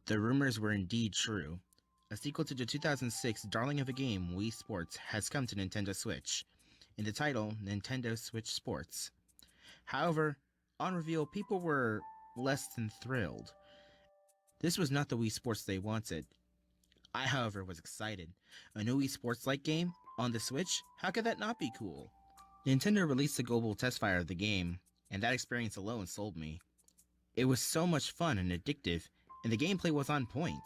The rumors were indeed true. A sequel to the 2006 darling of a game, Wii Sports, has come to Nintendo Switch, in the title, Nintendo Switch Sports. However, on reveal, people were less than thrilled. This was not the Wii Sports they wanted. I, however, was excited. A new Wii Sports-like game? On the Switch? How could that not be cool? Nintendo released a global test fire of the game, and that experience alone sold me. It was so much fun and addictive, and the gameplay was on point.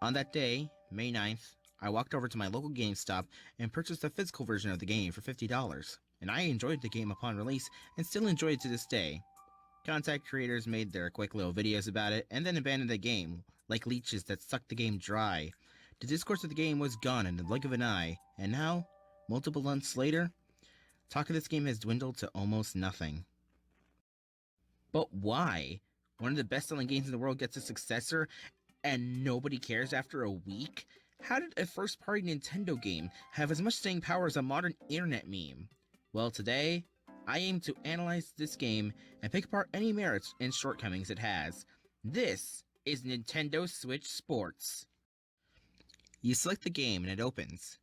On that day, May 9th, I walked over to my local GameStop and purchased a physical version of the game for $50, and I enjoyed the game upon release and still enjoy it to this day. Content creators made their quick little videos about it and then abandoned the game, like leeches that sucked the game dry. The discourse of the game was gone in the blink of an eye, and now, multiple months later, talk of this game has dwindled to almost nothing. But why? One of the best-selling games in the world gets a successor, and nobody cares after a week? How did a first-party Nintendo game have as much staying power as a modern internet meme? Well, today, I aim to analyze this game and pick apart any merits and shortcomings it has. This is Nintendo Switch Sports. You select the game and it opens.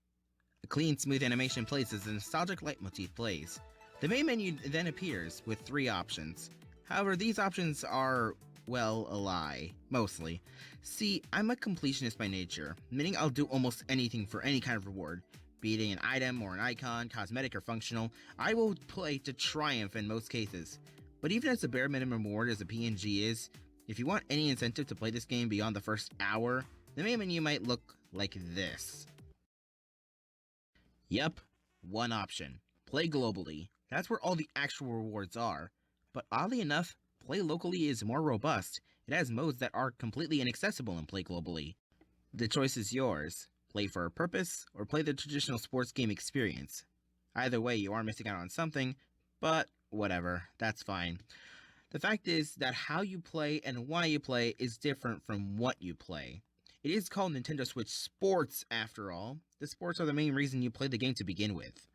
A clean, smooth animation plays as the nostalgic leitmotif plays. The main menu then appears with 3 options. However, these options are, well, a lie. Mostly. See, I'm a completionist by nature, meaning I'll do almost anything for any kind of reward. Be it an item or an icon, cosmetic or functional, I will play to triumph in most cases. But even as the bare minimum reward as a PNG is, if you want any incentive to play this game beyond the first hour, the main menu might look like this. Yep, one option. Play globally. That's where all the actual rewards are. But oddly enough, Play Locally is more robust. It has modes that are completely inaccessible in Play Globally. The choice is yours. Play for a purpose, or play the traditional sports game experience. Either way, you are missing out on something, but whatever, that's fine. The fact is that how you play and why you play is different from what you play. It is called Nintendo Switch Sports, after all. The sports are the main reason you play the game to begin with.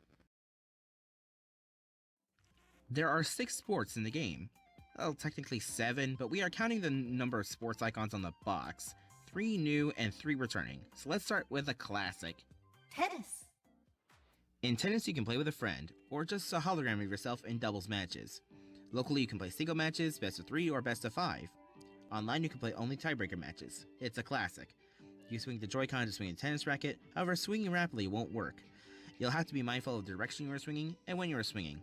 There are 6 sports in the game. Well, technically 7, but we are counting the number of sports icons on the box. 3 new and 3 returning. So let's start with a classic. Tennis. In tennis, you can play with a friend, or just a hologram of yourself in doubles matches. Locally, you can play single matches, best of 3, or best of 5. Online, you can play only tiebreaker matches. It's a classic. You swing the Joy-Con to swing a tennis racket, however, swinging rapidly won't work. You'll have to be mindful of the direction you are swinging and when you are swinging.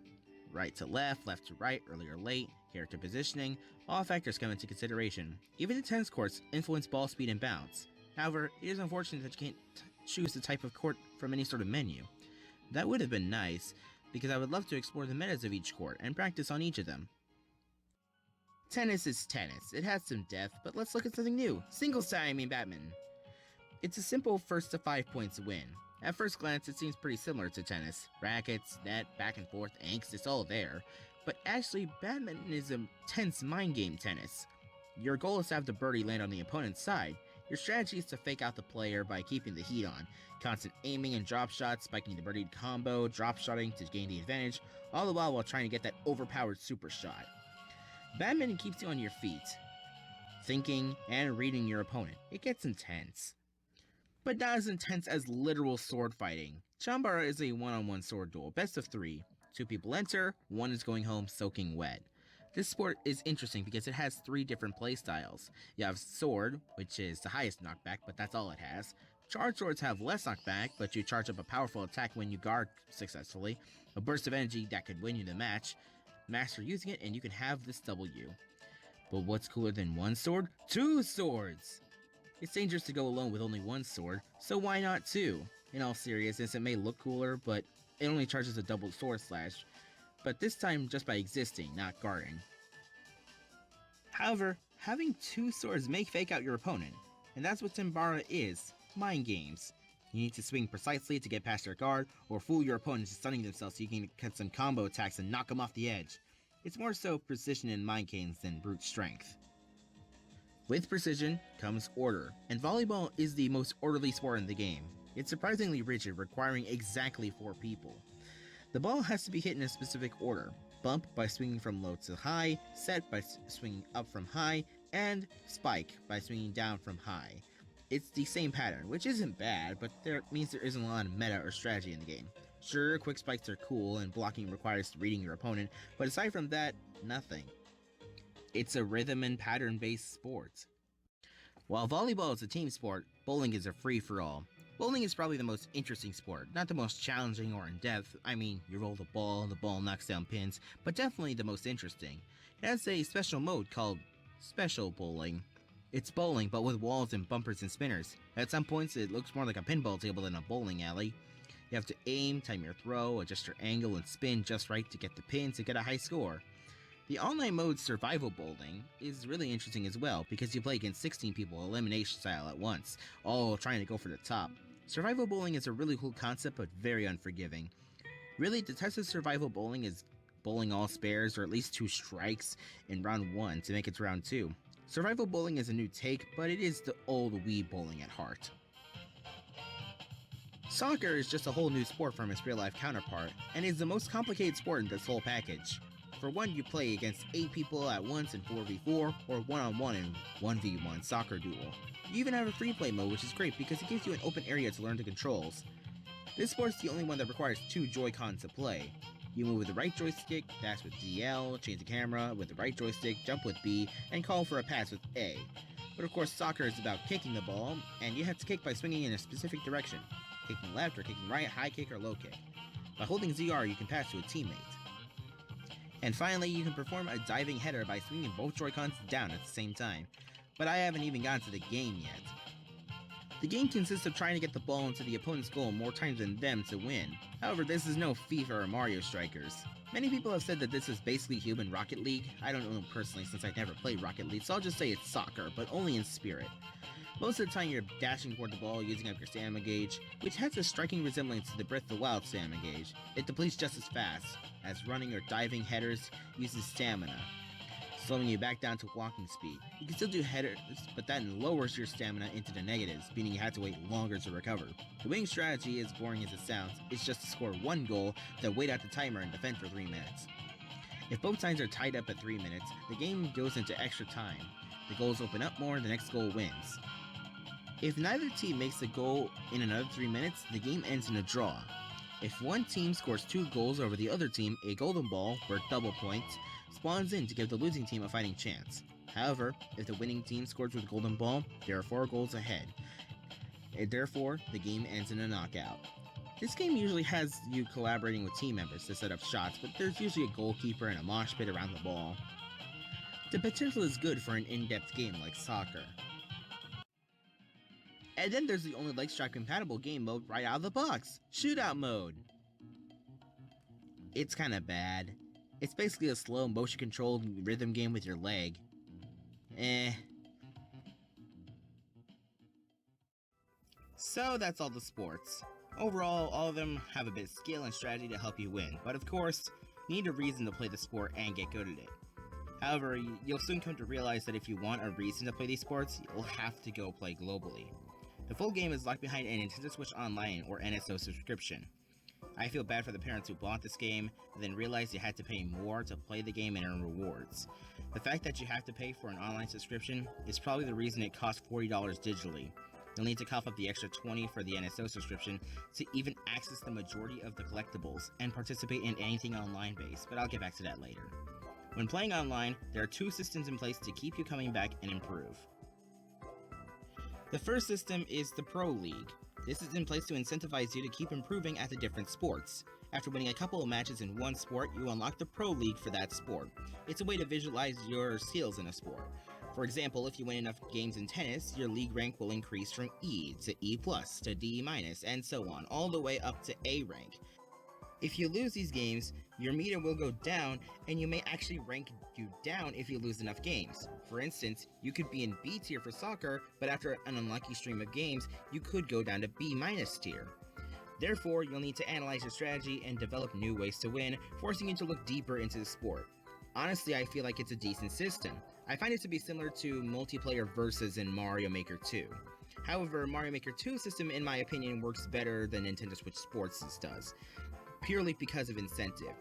Right to left to right, early or late, character positioning, all factors come into consideration. Even the tennis courts influence ball speed and bounce. However, it is unfortunate that you can't choose the type of court from any sort of menu. That would have been nice, because I would love to explore the metas of each court and practice on each of them. Tennis is tennis. It has some depth, but let's look at something new. Singles time in badminton. It's a simple first to 5 points win. At first glance, it seems pretty similar to tennis. Rackets, net, back and forth, angst, it's all there. But actually, badminton is a tense mind game tennis. Your goal is to have the birdie land on the opponent's side. Your strategy is to fake out the player by keeping the heat on. Constant aiming and drop shots, spiking the birdied combo, drop shotting to gain the advantage, all the while trying to get that overpowered super shot. Badminton keeps you on your feet, thinking and reading your opponent. It gets intense. But not as intense as literal sword fighting. Chambara is a one-on-one sword duel, best of 3. 2 people enter, 1 is going home soaking wet. This sport is interesting because it has 3 different playstyles. You have sword, which is the highest knockback, but that's all it has. Charged swords have less knockback, but you charge up a powerful attack when you guard successfully. A burst of energy that could win you the match. Master using it and you can have this W. But what's cooler than 1 sword? 2 swords! It's dangerous to go alone with only 1 sword, so why not 2? In all seriousness, it may look cooler, but it only charges a double sword slash, but this time just by existing, not guarding. However, having 2 swords may fake out your opponent, and that's what Chambara is, mind games. You need to swing precisely to get past your guard, or fool your opponent into stunning themselves so you can get some combo attacks and knock them off the edge. It's more so precision in mind games than brute strength. With precision comes order, and volleyball is the most orderly sport in the game. It's surprisingly rigid, requiring exactly 4 people. The ball has to be hit in a specific order. Bump by swinging from low to high, set by swinging up from high, and spike by swinging down from high. It's the same pattern, which isn't bad, but means there isn't a lot of meta or strategy in the game. Sure, quick spikes are cool and blocking requires reading your opponent, but aside from that, nothing. It's a rhythm and pattern based sport. While volleyball is a team sport, bowling is a free-for-all. Bowling is probably the most interesting sport, not the most challenging or in-depth. I mean, you roll the ball knocks down pins, but definitely the most interesting. It has a special mode called Special Bowling. It's bowling, but with walls and bumpers and spinners. At some points, it looks more like a pinball table than a bowling alley. You have to aim, time your throw, adjust your angle, and spin just right to get the pins to get a high score. The online mode Survival Bowling is really interesting as well because you play against 16 people elimination style at once, all trying to go for the top. Survival Bowling is a really cool concept but very unforgiving. Really, the test of Survival Bowling is bowling all spares or at least 2 strikes in round 1 to make it to round 2. Survival Bowling is a new take, but it is the old Wii bowling at heart. Soccer is just a whole new sport from its real-life counterpart, and is the most complicated sport in this whole package. For one, you play against 8 people at once in 4v4, or 1-on-1 in 1v1 soccer duel. You even have a free play mode, which is great because it gives you an open area to learn the controls. This sport's the only one that requires 2 Joy-Cons to play. You move with the right joystick, dash with DL, change the camera with the right joystick, jump with B, and call for a pass with A. But of course, soccer is about kicking the ball, and you have to kick by swinging in a specific direction. Kicking left or kicking right, high kick or low kick. By holding ZR, you can pass to a teammate. And finally, you can perform a diving header by swinging both Joy-Cons down at the same time. But I haven't even gotten to the game yet. The game consists of trying to get the ball into the opponent's goal more times than them to win. However, this is no FIFA or Mario Strikers. Many people have said that this is basically human Rocket League. I don't know personally since I never played Rocket League, so I'll just say it's soccer, but only in spirit. Most of the time you're dashing toward the ball using up your stamina gauge, which has a striking resemblance to the Breath of the Wild stamina gauge. It depletes just as fast, as running or diving headers uses stamina, slowing you back down to walking speed. You can still do headers, but that lowers your stamina into the negatives, meaning you have to wait longer to recover. The winning strategy, as boring as it sounds, is just to score 1 goal, then wait out the timer and defend for 3 minutes. If both sides are tied up at 3 minutes, the game goes into extra time. The goals open up more, the next goal wins. If neither team makes a goal in another 3 minutes, the game ends in a draw. If one team scores 2 goals over the other team, a golden ball, worth double points, spawns in to give the losing team a fighting chance. However, if the winning team scores with a golden ball, there are 4 goals ahead. And therefore, the game ends in a knockout. This game usually has you collaborating with team members to set up shots, but there's usually a goalkeeper and a mosh pit around the ball. The potential is good for an in-depth game like soccer. And then there's the only leg strike compatible game mode right out of the box, Shootout Mode. It's kinda bad. It's basically a slow motion controlled rhythm game with your leg. So that's all the sports. Overall, all of them have a bit of skill and strategy to help you win, but of course, you need a reason to play the sport and get good at it. However, you'll soon come to realize that if you want a reason to play these sports, you'll have to go play globally. The full game is locked behind a Nintendo Switch Online or NSO subscription. I feel bad for the parents who bought this game, and then realized you had to pay more to play the game and earn rewards. The fact that you have to pay for an online subscription is probably the reason it costs $40 digitally. You'll need to cough up the extra $20 for the NSO subscription to even access the majority of the collectibles and participate in anything online based, but I'll get back to that later. When playing online, there are 2 systems in place to keep you coming back and improve. The first system is the Pro League. This is in place to incentivize you to keep improving at the different sports. After winning a couple of matches in one sport, you unlock the Pro League for that sport. It's a way to visualize your skills in a sport. For example, if you win enough games in tennis, your league rank will increase from E to E+, to D-, and so on, all the way up to A rank. If you lose these games, your meter will go down, and you may actually rank you down if you lose enough games. For instance, you could be in B tier for soccer, but after an unlucky stream of games, you could go down to B- tier. Therefore, you'll need to analyze your strategy and develop new ways to win, forcing you to look deeper into the sport. Honestly, I feel like it's a decent system. I find it to be similar to multiplayer versus in Mario Maker 2. However, Mario Maker 2 system, in my opinion, works better than Nintendo Switch Sports' does, purely because of incentive.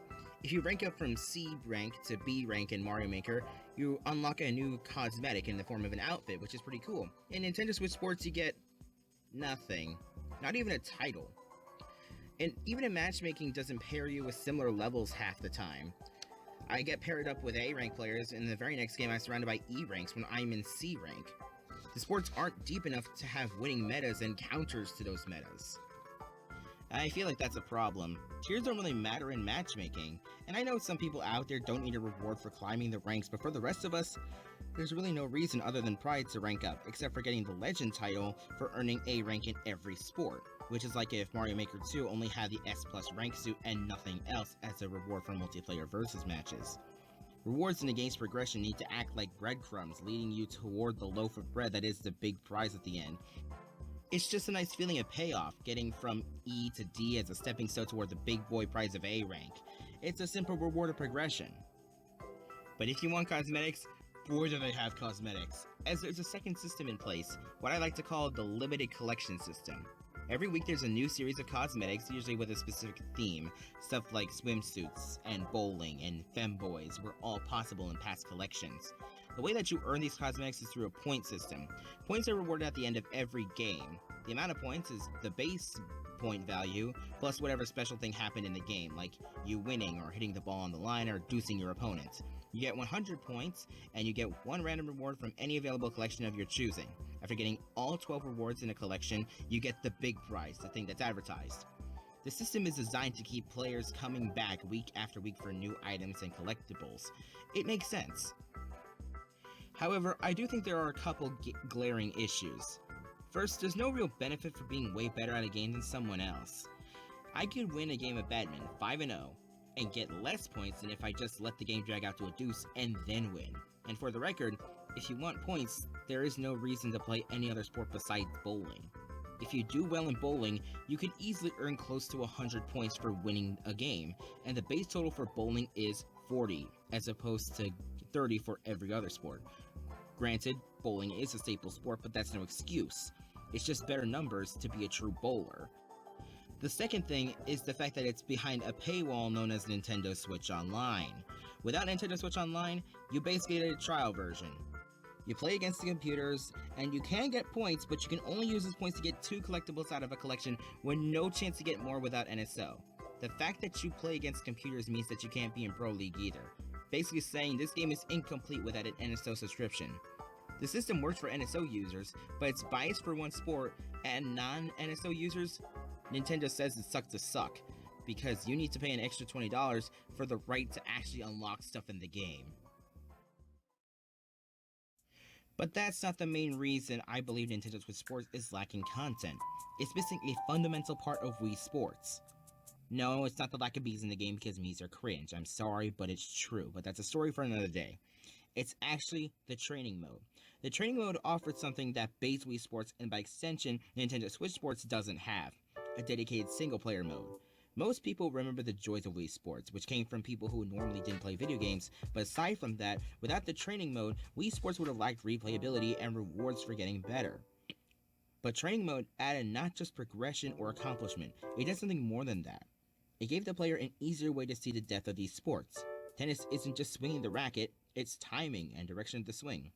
If you rank up from C rank to B rank in Mario Maker, you unlock a new cosmetic in the form of an outfit, which is pretty cool. In Nintendo Switch Sports, you get nothing. Not even a title. And even in matchmaking doesn't pair you with similar levels half the time. I get paired up with A rank players, and in the very next game I'm surrounded by E ranks when I'm in C rank. The sports aren't deep enough to have winning metas and counters to those metas. I feel like that's a problem. Tiers don't really matter in matchmaking, and I know some people out there don't need a reward for climbing the ranks, but for the rest of us, there's really no reason other than pride to rank up, except for getting the Legend title for earning A rank in every sport, which is like if Mario Maker 2 only had the S+ rank suit and nothing else as a reward for multiplayer versus matches. Rewards in the game's progression need to act like breadcrumbs, leading you toward the loaf of bread that is the big prize at the end. It's just a nice feeling of payoff, getting from E to D as a stepping stone toward the big boy prize of A rank. It's a simple reward of progression. But if you want cosmetics, boy do they have cosmetics, as there's a second system in place, what I like to call the limited collection system. Every week there's a new series of cosmetics, usually with a specific theme. Stuff like swimsuits, and bowling, and femboys were all possible in past collections. The way that you earn these cosmetics is through a point system. Points are rewarded at the end of every game. The amount of points is the base point value, plus whatever special thing happened in the game, like you winning, or hitting the ball on the line, or deucing your opponent. You get 100 points, and you get one random reward from any available collection of your choosing. After getting all 12 rewards in a collection, you get the big prize, the thing that's advertised. The system is designed to keep players coming back week after week for new items and collectibles. It makes sense. However, I do think there are a couple glaring issues. First, there's no real benefit for being way better at a game than someone else. I could win a game of badminton 5-0, and get less points than if I just let the game drag out to a deuce and then win. And for the record, if you want points, there is no reason to play any other sport besides bowling. If you do well in bowling, you can easily earn close to 100 points for winning a game, and the base total for bowling is 40, as opposed to 30 for every other sport. Granted, bowling is a staple sport, but that's no excuse. It's just better numbers to be a true bowler. The second thing is the fact that it's behind a paywall known as Nintendo Switch Online. Without Nintendo Switch Online, you basically get a trial version. You play against the computers, and you can get points, but you can only use those points to get 2 collectibles out of a collection with no chance to get more without NSO. The fact that you play against computers means that you can't be in Pro League either, basically saying this game is incomplete without an NSO subscription. The system works for NSO users, but it's biased for one sport, and non-NSO users, Nintendo says it sucks to suck, because you need to pay an extra $20 for the right to actually unlock stuff in the game. But that's not the main reason I believe Nintendo Switch Sports is lacking content. It's missing a fundamental part of Wii Sports. No, it's not the lack of Mii's in the game because Mii's are cringe. I'm sorry, but it's true. But that's a story for another day. It's actually the training mode. The training mode offers something that base Wii Sports, and by extension, Nintendo Switch Sports doesn't have. A dedicated single-player mode. Most people remember the joys of Wii Sports, which came from people who normally didn't play video games, but aside from that, without the training mode, Wii Sports would have lacked replayability and rewards for getting better. But training mode added not just progression or accomplishment, it did something more than that. It gave the player an easier way to see the depth of these sports. Tennis isn't just swinging the racket, it's timing and direction of the swing.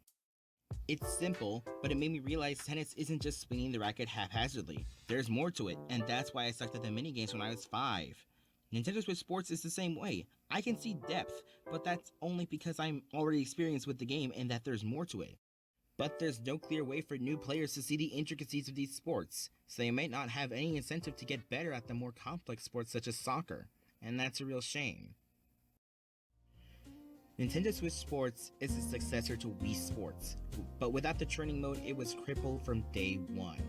It's simple, but it made me realize tennis isn't just swinging the racket haphazardly. There's more to it, and that's why I sucked at the minigames when I was 5. Nintendo Switch Sports is the same way. I can see depth, but that's only because I'm already experienced with the game and that there's more to it. But there's no clear way for new players to see the intricacies of these sports, so they might not have any incentive to get better at the more complex sports such as soccer, and that's a real shame. Nintendo Switch Sports is the successor to Wii Sports, but without the training mode, it was crippled from day one.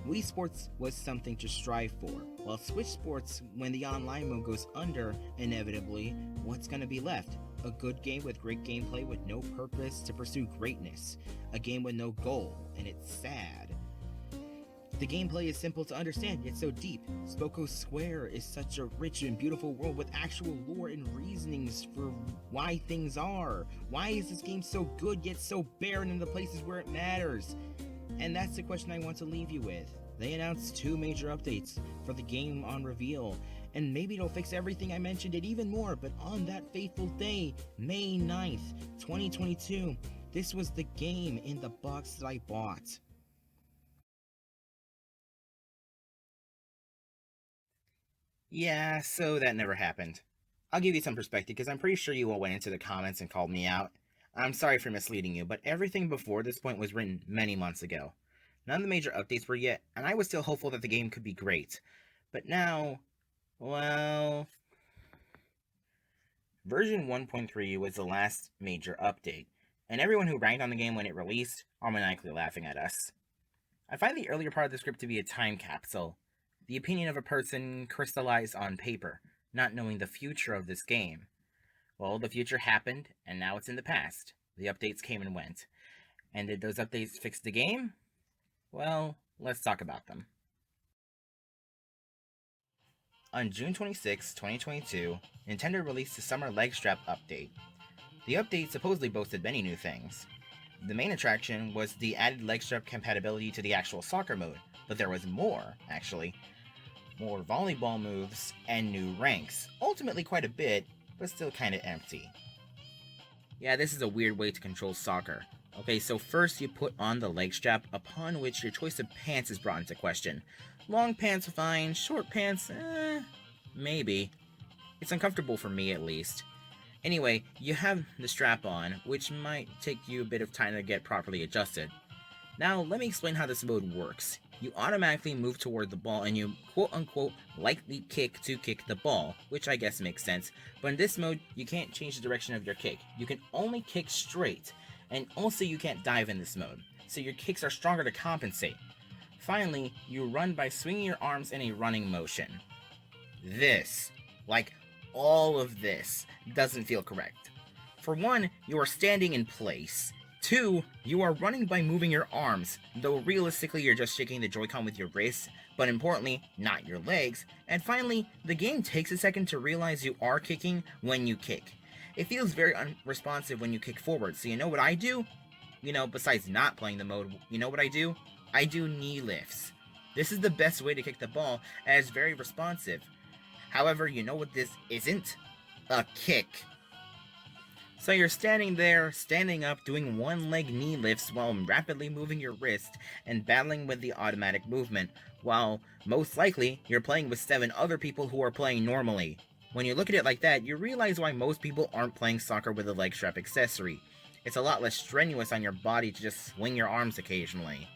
Wii Sports was something to strive for, while Switch Sports, when the online mode goes under, inevitably, what's gonna be left? A good game with great gameplay with no purpose to pursue greatness. A game with no goal, and it's sad. The gameplay is simple to understand, yet so deep. Spoko Square is such a rich and beautiful world with actual lore and reasonings for why things are. Why is this game so good yet so barren in the places where it matters? And that's the question I want to leave you with. They announced 2 major updates for the game on reveal, and maybe it'll fix everything I mentioned and even more, but on that fateful day, May 9th, 2022, this was the game in the box that I bought. Yeah, so that never happened. I'll give you some perspective because I'm pretty sure you all went into the comments and called me out. I'm sorry for misleading you, but everything before this point was written many months ago. None of the major updates were yet, and I was still hopeful that the game could be great. But now, well, version 1.3 was the last major update, and everyone who ranked on the game when it released are maniacally laughing at us. I find the earlier part of the script to be a time capsule, the opinion of a person crystallized on paper, not knowing the future of this game. Well, the future happened, and now it's in the past. The updates came and went. And did those updates fix the game? Well, let's talk about them. On June 26, 2022, Nintendo released the Summer Leg Strap update. The update supposedly boasted many new things. The main attraction was the added leg strap compatibility to the actual soccer mode, but there was more, actually. More volleyball moves and new ranks. Ultimately quite a bit, but still kinda empty. Yeah, this is a weird way to control soccer. Okay, so first you put on the leg strap, upon which your choice of pants is brought into question. Long pants fine, short pants, maybe. It's uncomfortable for me at least. Anyway, you have the strap on, which might take you a bit of time to get properly adjusted. Now, let me explain how this mode works. You automatically move toward the ball and you quote-unquote lightly kick to kick the ball, which I guess makes sense, but in this mode, you can't change the direction of your kick. You can only kick straight, and also you can't dive in this mode, so your kicks are stronger to compensate. Finally, you run by swinging your arms in a running motion. This, like all of this, doesn't feel correct. For one, you are standing in place. 2, you are running by moving your arms, though realistically you're just shaking the Joy-Con with your wrists, but importantly, not your legs. And finally, the game takes a second to realize you are kicking when you kick. It feels very unresponsive when you kick forward, so you know what I do? Besides not playing the mode, you know what I do? I do knee lifts. This is the best way to kick the ball, and it's very responsive. However, you know what this isn't? A kick. So you're standing there, standing up, doing one-leg knee lifts while rapidly moving your wrist and battling with the automatic movement, while most likely you're playing with 7 other people who are playing normally. When you look at it like that, you realize why most people aren't playing soccer with a leg strap accessory. It's a lot less strenuous on your body to just swing your arms occasionally.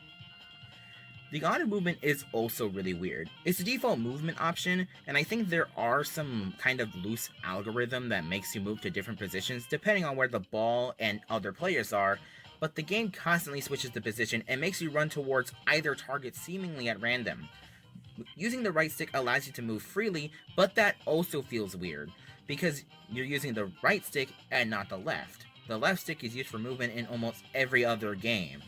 The auto movement is also really weird. It's a default movement option, and I think there are some kind of loose algorithm that makes you move to different positions depending on where the ball and other players are, but the game constantly switches the position and makes you run towards either target seemingly at random. Using the right stick allows you to move freely, but that also feels weird, because you're using the right stick and not the left. The left stick is used for movement in almost every other game.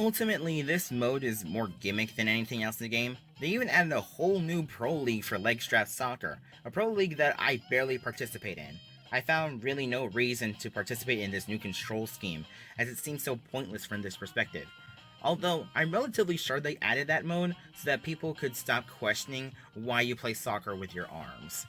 Ultimately, this mode is more gimmick than anything else in the game. They even added a whole new pro league for leg strap soccer, a pro league that I barely participate in. I found really no reason to participate in this new control scheme, as it seems so pointless from this perspective. Although, I'm relatively sure they added that mode so that people could stop questioning why you play soccer with your arms.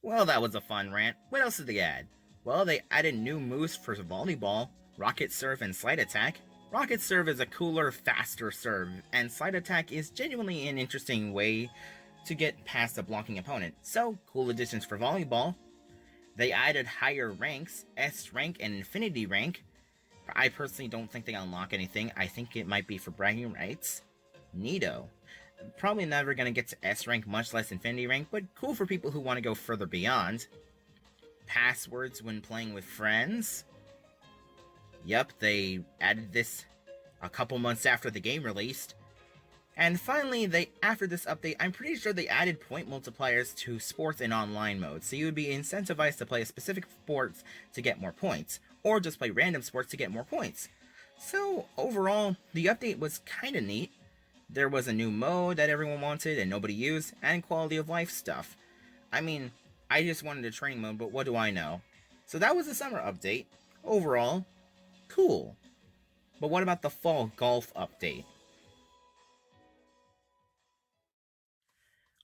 Well, that was a fun rant. What else did they add? Well, they added new moves for volleyball, Rocket Serve and Slide Attack. Rocket Serve is a cooler, faster serve, and Slide Attack is genuinely an interesting way to get past a blocking opponent, so cool additions for volleyball. They added higher ranks, S rank and Infinity rank. I personally don't think they unlock anything. I think it might be for bragging rights. Neato. Probably never gonna get to S rank, much less Infinity rank, but cool for people who want to go further beyond. Passwords when playing with friends. Yep, they added this a couple months after the game released. And finally, after this update, I'm pretty sure they added point multipliers to sports and online mode, so you would be incentivized to play a specific sports to get more points, or just play random sports to get more points. So, overall, the update was kinda neat. There was a new mode that everyone wanted and nobody used, and quality of life stuff. I mean, I just wanted a training mode, but what do I know? So that was the summer update. Overall, cool. But what about the fall golf update?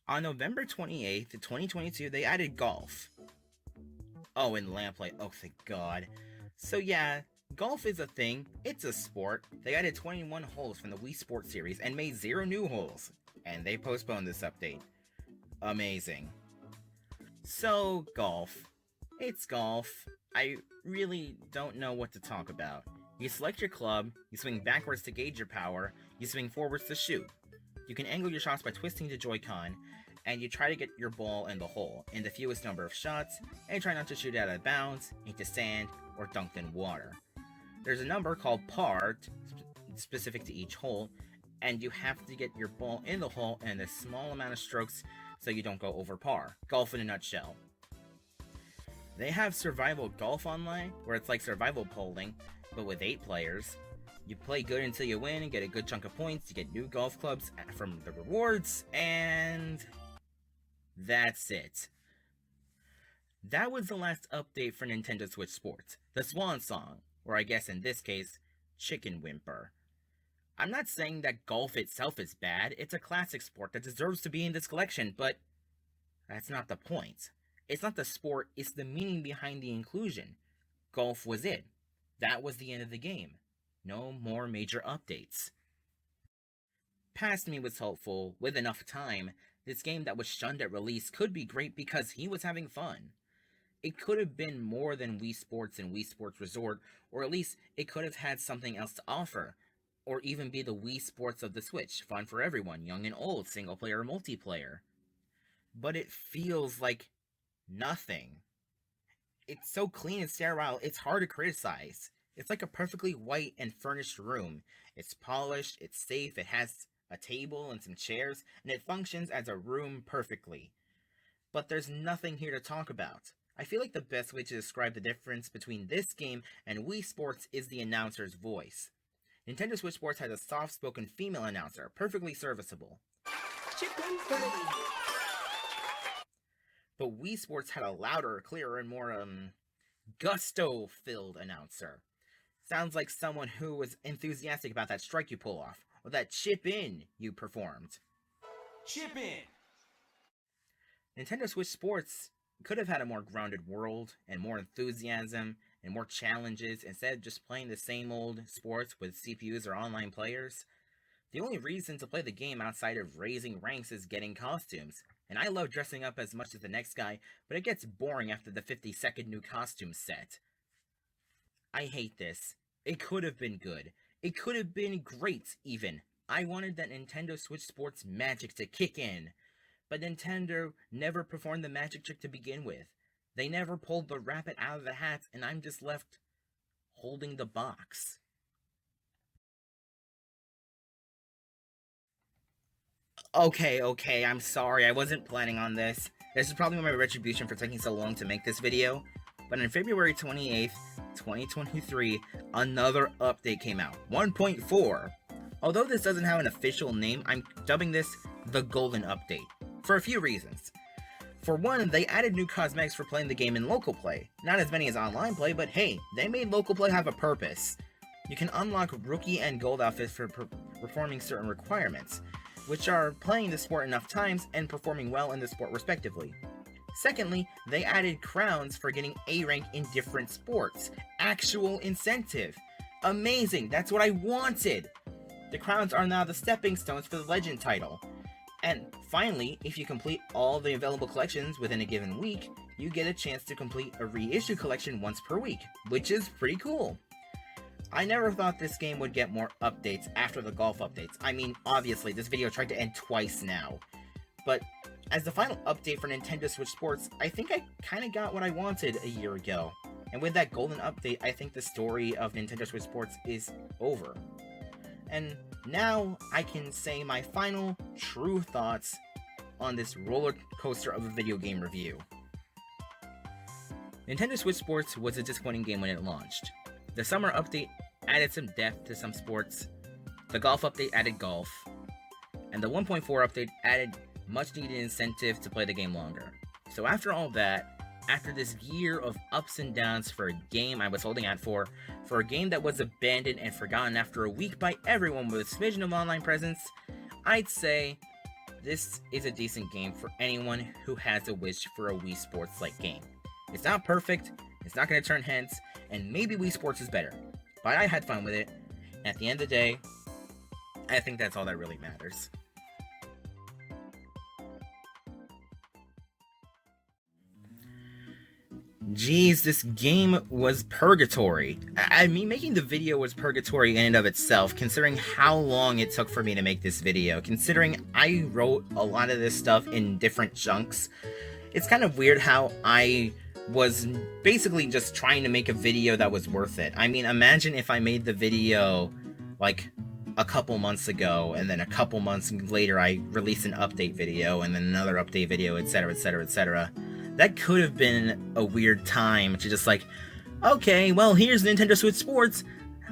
On November 28th, 2022, they added golf. Oh, and lamplight. Oh, thank God. So yeah, golf is a thing. It's a sport. They added 21 holes from the Wii Sports series and made 0 new holes. And they postponed this update. Amazing. So, golf. It's golf. I really don't know what to talk about. You select your club, you swing backwards to gauge your power, you swing forwards to shoot. You can angle your shots by twisting the Joy-Con, and you try to get your ball in the hole in the fewest number of shots, and you try not to shoot out of bounds, into sand, or dunked in water. There's a number called par, specific to each hole, and you have to get your ball in the hole in a small amount of strokes so you don't go over par. Golf in a nutshell. They have survival golf online, where it's like survival polling, but with 8 players. You play good until you win and get a good chunk of points, you get new golf clubs from the rewards, and that's it. That was the last update for Nintendo Switch Sports, the Swan Song, or I guess in this case, Chicken Whimper. I'm not saying that golf itself is bad, it's a classic sport that deserves to be in this collection, but that's not the point. It's not the sport, it's the meaning behind the inclusion. Golf was it. That was the end of the game. No more major updates. Past Me was hopeful. With enough time, this game that was shunned at release could be great because he was having fun. It could have been more than Wii Sports and Wii Sports Resort, or at least it could have had something else to offer. Or even be the Wii Sports of the Switch, fun for everyone, young and old, single player or multiplayer. But it feels like nothing. It's so clean and sterile, it's hard to criticize. It's like a perfectly white and furnished room. It's polished, it's safe, it has a table and some chairs, and it functions as a room perfectly. But there's nothing here to talk about. I feel like the best way to describe the difference between this game and Wii Sports is the announcer's voice. Nintendo Switch Sports has a soft-spoken female announcer, perfectly serviceable. But Wii Sports had a louder, clearer, and more, gusto-filled announcer. Sounds like someone who was enthusiastic about that strike you pull off, or that chip-in you performed. Chip-in! Nintendo Switch Sports could have had a more grounded world, and more enthusiasm, and more challenges, instead of just playing the same old sports with CPUs or online players. The only reason to play the game outside of raising ranks is getting costumes, and I love dressing up as much as the next guy, but it gets boring after the 50-second new costume set. I hate this. It could have been good. It could have been great, even. I wanted that Nintendo Switch Sports magic to kick in, but Nintendo never performed the magic trick to begin with. They never pulled the rabbit out of the hat, and I'm just left holding the box. Okay, I'm sorry, I wasn't planning on this. This is probably my retribution for taking so long to make this video. But on February 28th, 2023, another update came out, 1.4. Although this doesn't have an official name, I'm dubbing this the Golden Update, for a few reasons. For one, they added new cosmetics for playing the game in local play. Not as many as online play, but hey, they made local play have a purpose. You can unlock rookie and gold outfits for performing certain requirements, which are playing the sport enough times and performing well in the sport respectively. Secondly, they added crowns for getting A rank in different sports. Actual incentive. Amazing, that's what I wanted! The crowns are now the stepping stones for the Legend title. And finally, if you complete all the available collections within a given week, you get a chance to complete a reissue collection once per week, which is pretty cool. I never thought this game would get more updates after the golf updates. I mean, obviously, this video tried to end twice now. But as the final update for Nintendo Switch Sports, I think I kinda got what I wanted a year ago. And with that golden update, I think the story of Nintendo Switch Sports is over. And now I can say my final true thoughts on this roller coaster of a video game review. Nintendo Switch Sports was a disappointing game when it launched. The summer update added some depth to some sports, the golf update added golf, and the 1.4 update added much needed incentive to play the game longer. So after all that, after this year of ups and downs for a game I was holding out for a game that was abandoned and forgotten after a week by everyone with a smidgen of online presence, I'd say this is a decent game for anyone who has a wish for a Wii Sports-like game. It's not perfect, it's not going to turn heads, and maybe Wii Sports is better, but I had fun with it. At the end of the day, I think that's all that really matters. Jeez, this game was purgatory. I mean, making the video was purgatory in and of itself, considering how long it took for me to make this video. Considering I wrote a lot of this stuff in different chunks, it's kind of weird how I was basically just trying to make a video that was worth it. I mean, imagine if I made the video, like, a couple months ago, and then a couple months later I released an update video, and then another update video, etc, etc, etc. That could have been a weird time to just like, okay, well, here's Nintendo Switch Sports.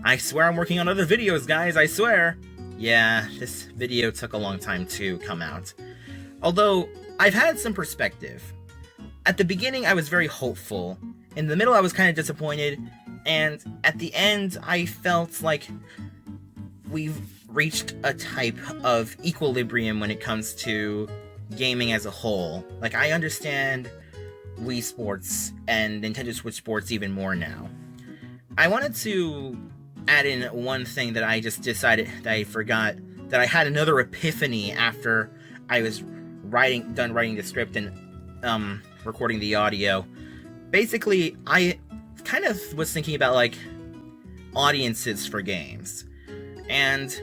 I swear I'm working on other videos, guys, I swear. Yeah, this video took a long time to come out. Although, I've had some perspective. At the beginning, I was very hopeful. In the middle, I was kind of disappointed. And at the end, I felt like we've reached a type of equilibrium when it comes to gaming as a whole. Like, I understand Wii Sports and Nintendo Switch Sports even more now. I wanted to add in one thing that I just decided that I forgot, that I had another epiphany after I was done writing the script and recording the audio. Basically, I kind of was thinking about like audiences for games. And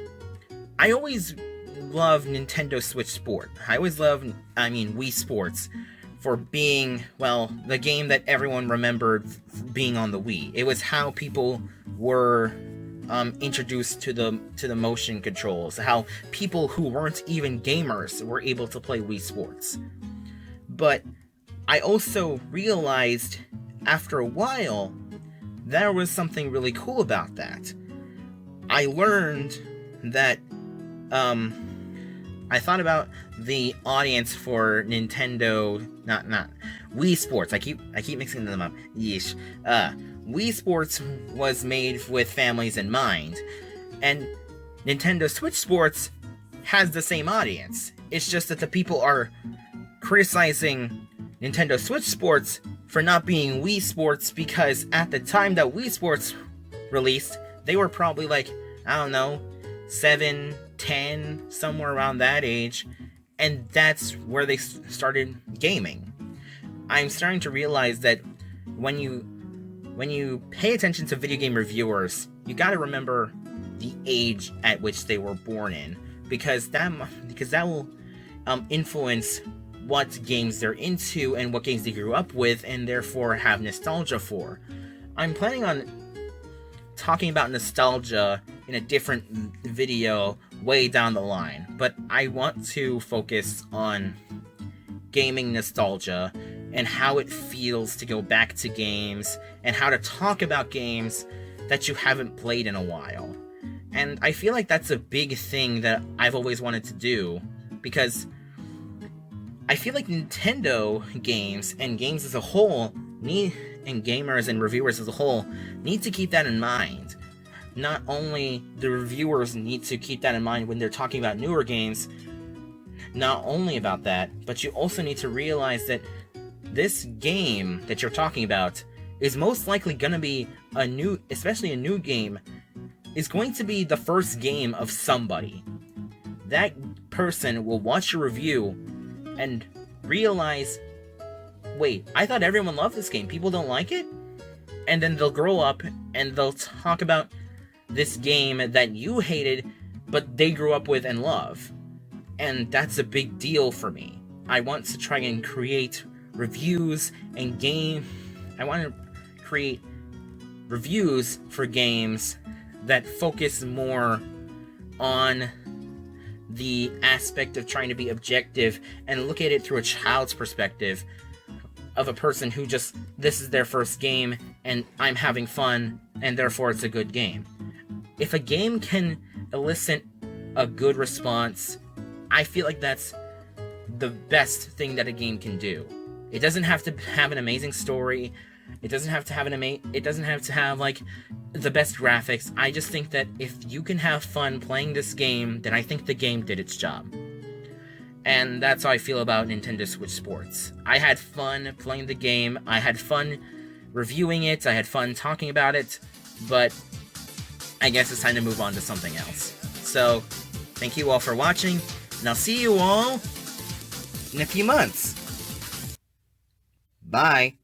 I always loved Nintendo Switch Sport. I always loved, Wii Sports for being, well, the game that everyone remembered being on the Wii. It was how people were introduced to the motion controls, how people who weren't even gamers were able to play Wii Sports. But I also realized after a while there was something really cool about that. I learned that I thought about the audience for Nintendo, not Wii Sports. I keep mixing them up. Yeesh. Wii Sports was made with families in mind, and Nintendo Switch Sports has the same audience. It's just that the people are criticizing Nintendo Switch Sports for not being Wii Sports because at the time that Wii Sports released, they were probably like, I don't know, 7, 10, somewhere around that age, and that's where they started gaming. I'm starting to realize that when you pay attention to video game reviewers, you gotta remember the age at which they were born in, because that will influence what games they're into and what games they grew up with and therefore have nostalgia for. I'm planning on talking about nostalgia in a different video way down the line, but I want to focus on gaming nostalgia and how it feels to go back to games and how to talk about games that you haven't played in a while. And I feel like that's a big thing that I've always wanted to do, because I feel like Nintendo games and games as a whole and gamers and reviewers as a whole need to keep that in mind. Not only the reviewers need to keep that in mind when they're talking about newer games, not only about that, but you also need to realize that this game that you're talking about is most likely going to be especially a new game, is going to be the first game of somebody. That person will watch your review and realize, wait, I thought everyone loved this game, people don't like it? And then they'll grow up and they'll talk about this game that you hated, but they grew up with and love. And that's a big deal for me. I want to try and create reviews and I want to create reviews for games that focus more on the aspect of trying to be objective and look at it through a child's perspective of a person who just, this is their first game and I'm having fun and therefore it's a good game. If a game can elicit a good response, I feel like that's the best thing that a game can do. It doesn't have to have an amazing story. It doesn't have to have like the best graphics. I just think that if you can have fun playing this game, then I think the game did its job. And that's how I feel about Nintendo Switch Sports. I had fun playing the game, I had fun reviewing it, I had fun talking about it, but I guess it's time to move on to something else. So, thank you all for watching, and I'll see you all in a few months. Bye!